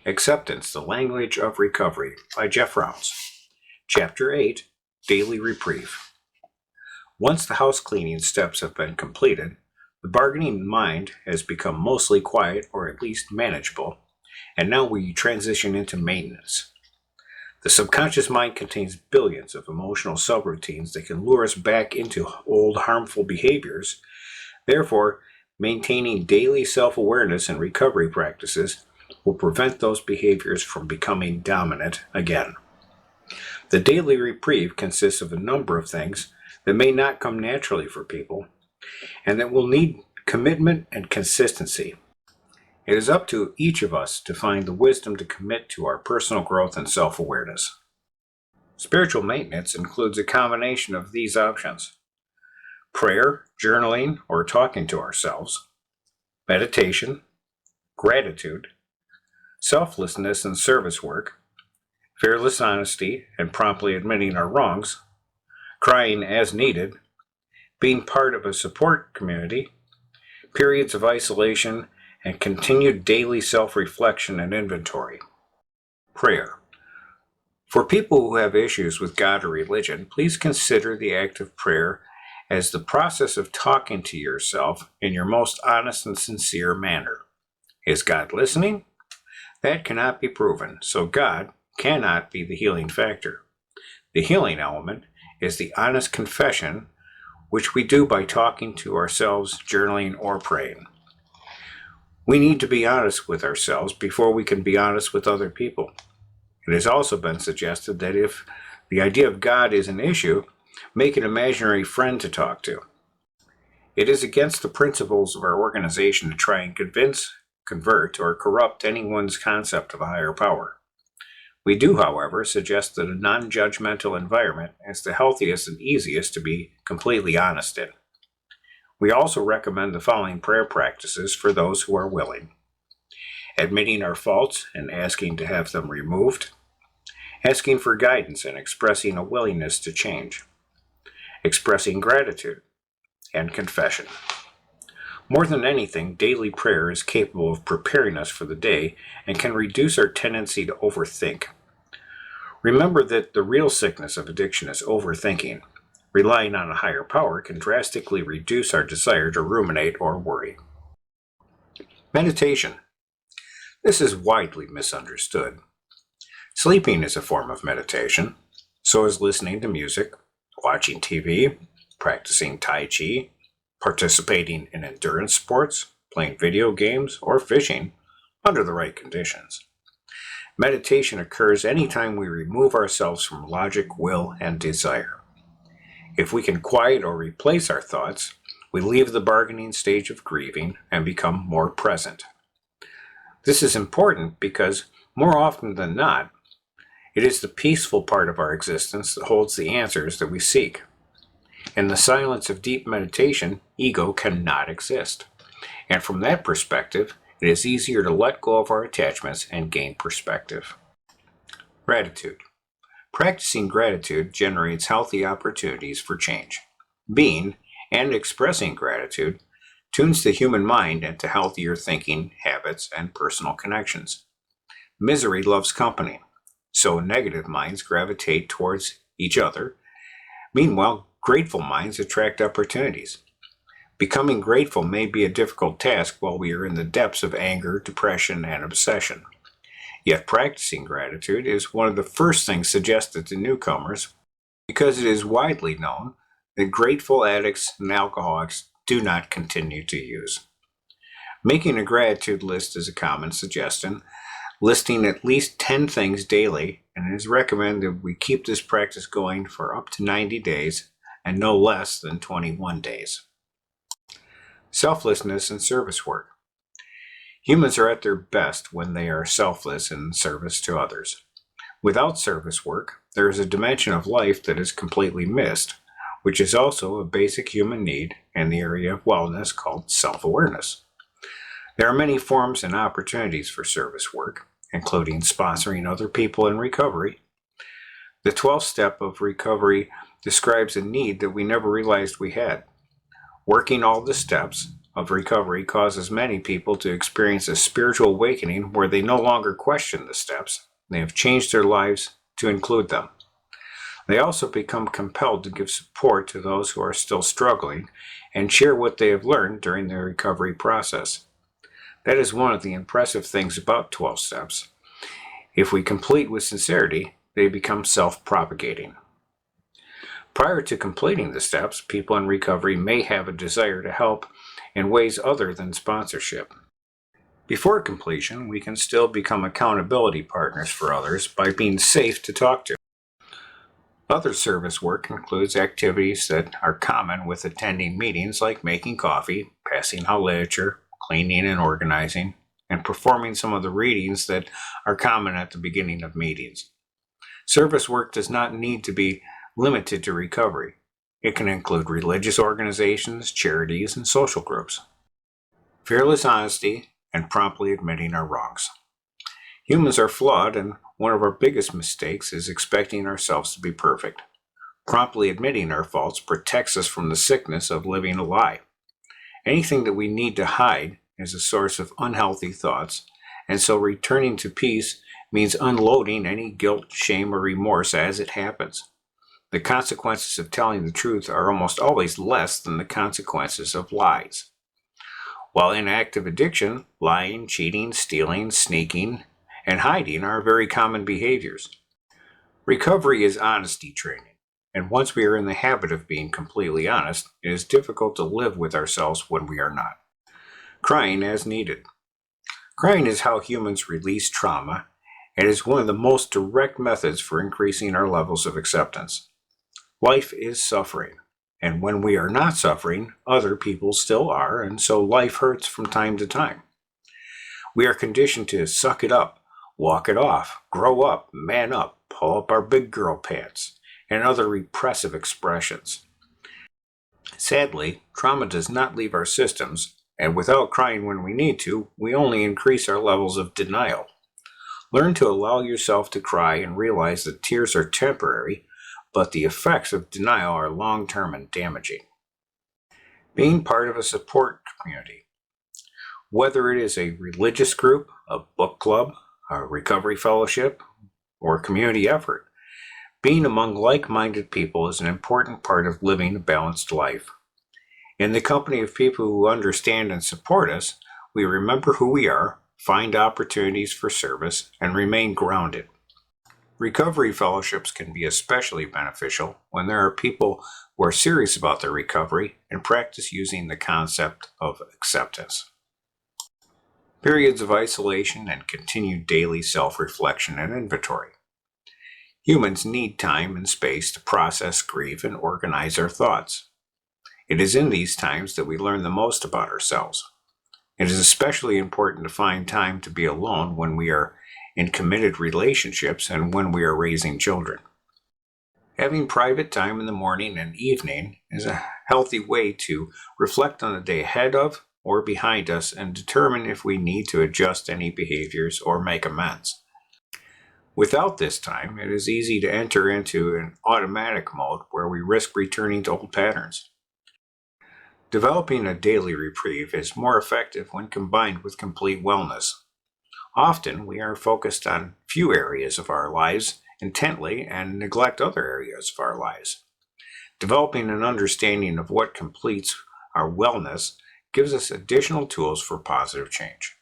Acceptance, the Language of Recovery by Jeff Rounds. Chapter 8, Daily Reprieve. Once the house cleaning steps have been completed, the bargaining mind has become mostly quiet or at least manageable, and now we transition into maintenance. The subconscious mind contains billions of emotional subroutines that can lure us back into old harmful behaviors. Therefore, maintaining daily self-awareness and recovery practices will prevent those behaviors from becoming dominant again. The daily reprieve consists of a number of things that may not come naturally for people, and that will need commitment and consistency. It is up to each of us to find the wisdom to commit to our personal growth and self-awareness. Spiritual maintenance includes a combination of these options: prayer, journaling, or talking to ourselves, meditation, gratitude, selflessness and service work, fearless honesty and promptly admitting our wrongs, crying as needed, being part of a support community, periods of isolation, and continued daily self-reflection and inventory. Prayer. For people who have issues with God or religion, please consider the act of prayer as the process of talking to yourself in your most honest and sincere manner. Is God listening? That cannot be proven, so God cannot be the healing factor. The healing element is the honest confession, which we do by talking to ourselves, journaling, or praying. We need to be honest with ourselves before we can be honest with other people. It has also been suggested that if the idea of God is an issue, make an imaginary friend to talk to. It is against the principles of our organization to try and convince, convert, or corrupt anyone's concept of a higher power. We do, however, suggest that a non-judgmental environment is the healthiest and easiest to be completely honest in. We also recommend the following prayer practices for those who are willing: admitting our faults and asking to have them removed, asking for guidance and expressing a willingness to change, expressing gratitude, and confession. More than anything, daily prayer is capable of preparing us for the day and can reduce our tendency to overthink. Remember that the real sickness of addiction is overthinking. Relying on a higher power can drastically reduce our desire to ruminate or worry. Meditation. This is widely misunderstood. Sleeping is a form of meditation. So is listening to music, watching TV, practicing Tai Chi, participating in endurance sports, playing video games, or fishing under the right conditions. Meditation occurs anytime we remove ourselves from logic, will, and desire. If we can quiet or replace our thoughts, we leave the bargaining stage of grieving and become more present. This is important because, more often than not, it is the peaceful part of our existence that holds the answers that we seek. In the silence of deep meditation, ego cannot exist. And from that perspective, it is easier to let go of our attachments and gain perspective. Gratitude. Practicing gratitude generates healthy opportunities for change. Being and expressing gratitude tunes the human mind into healthier thinking, habits, and personal connections. Misery loves company, so negative minds gravitate towards each other. Meanwhile, grateful minds attract opportunities. Becoming grateful may be a difficult task while we are in the depths of anger, depression, and obsession. Yet practicing gratitude is one of the first things suggested to newcomers because it is widely known that grateful addicts and alcoholics do not continue to use. Making a gratitude list is a common suggestion, listing at least 10 things daily, and it is recommended we keep this practice going for up to 90 days and no less than 21 days. Selflessness and service work. Humans are at their best when they are selfless in service to others. Without service work, there is a dimension of life that is completely missed, which is also a basic human need in the area of wellness called self-awareness. There are many forms and opportunities for service work, including sponsoring other people in recovery. The 12th step of recovery describes a need that we never realized we had. Working all the steps, of recovery causes many people to experience a spiritual awakening where they no longer question the steps. They have changed their lives to include them. They also become compelled to give support to those who are still struggling and share what they have learned during their recovery process. That is one of the impressive things about 12 steps. If we complete with sincerity, they become self-propagating. Prior to completing the steps, people in recovery may have a desire to help in ways other than sponsorship. Before completion, we can still become accountability partners for others by being safe to talk to. Other service work includes activities that are common with attending meetings like making coffee, passing out literature, cleaning and organizing, and performing some of the readings that are common at the beginning of meetings. Service work does not need to be limited to recovery. It can include religious organizations, charities, and social groups. Fearless honesty and promptly admitting our wrongs. Humans are flawed, and one of our biggest mistakes is expecting ourselves to be perfect. Promptly admitting our faults protects us from the sickness of living a lie. Anything that we need to hide is a source of unhealthy thoughts, and so returning to peace means unloading any guilt, shame, or remorse as it happens. The consequences of telling the truth are almost always less than the consequences of lies. While in active addiction, lying, cheating, stealing, sneaking, and hiding are very common behaviors. Recovery is honesty training, and once we are in the habit of being completely honest, it is difficult to live with ourselves when we are not. Crying as needed. Crying is how humans release trauma, and is one of the most direct methods for increasing our levels of acceptance. Life is suffering, and when we are not suffering, other people still are, and so life hurts from time to time. We are conditioned to suck it up, walk it off, grow up, man up, pull up our big girl pants, and other repressive expressions. Sadly, trauma does not leave our systems, and without crying when we need to, we only increase our levels of denial. Learn to allow yourself to cry and realize that tears are temporary, but the effects of denial are long-term and damaging. Being part of a support community. Whether it is a religious group, a book club, a recovery fellowship, or a community effort, being among like-minded people is an important part of living a balanced life. In the company of people who understand and support us, we remember who we are, find opportunities for service, and remain grounded. Recovery fellowships can be especially beneficial when there are people who are serious about their recovery and practice using the concept of acceptance. Periods of isolation and continued daily self-reflection and inventory. Humans need time and space to process, grieve, and organize our thoughts. It is in these times that we learn the most about ourselves. It is especially important to find time to be alone when we are in committed relationships and when we are raising children. Having private time in the morning and evening is a healthy way to reflect on the day ahead of or behind us and determine if we need to adjust any behaviors or make amends. Without this time, it is easy to enter into an automatic mode where we risk returning to old patterns. Developing a daily reprieve is more effective when combined with complete wellness. Often, we are focused on few areas of our lives intently and neglect other areas of our lives. Developing an understanding of what completes our wellness gives us additional tools for positive change.